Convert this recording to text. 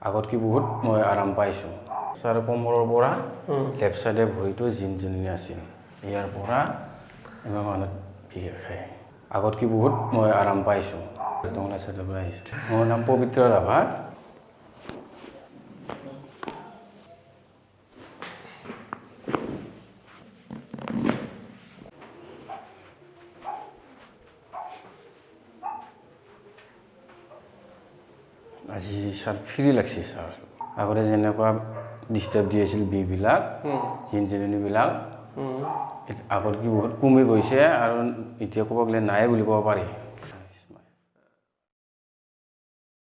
আগত কি বহুত মই আৰাম পাইছোঁ ছাৰ কোমৰৰ পৰা লেফ্ট চাইডে ভৰিটো জিনজিনি আছিল ইয়াৰ পৰা ইমান মানত বিষ খায় আগত কি বহুত মই আৰাম পাইছোঁ টংলা চাইডৰ পৰা আহিছোঁ মোৰ নাম পবিত্ৰ ৰাভা আজি ছাৰ ফ্ৰী লাগছে ছাৰ আগতে যেনেকুৱা ডিষ্টাৰ্ব দি আছিল বিবিলাক জিনজিনিবিলাক আগত কি বহুত কমি গৈছে আৰু এতিয়া ক'ব গ'লে নাই বুলি ক'ব পাৰি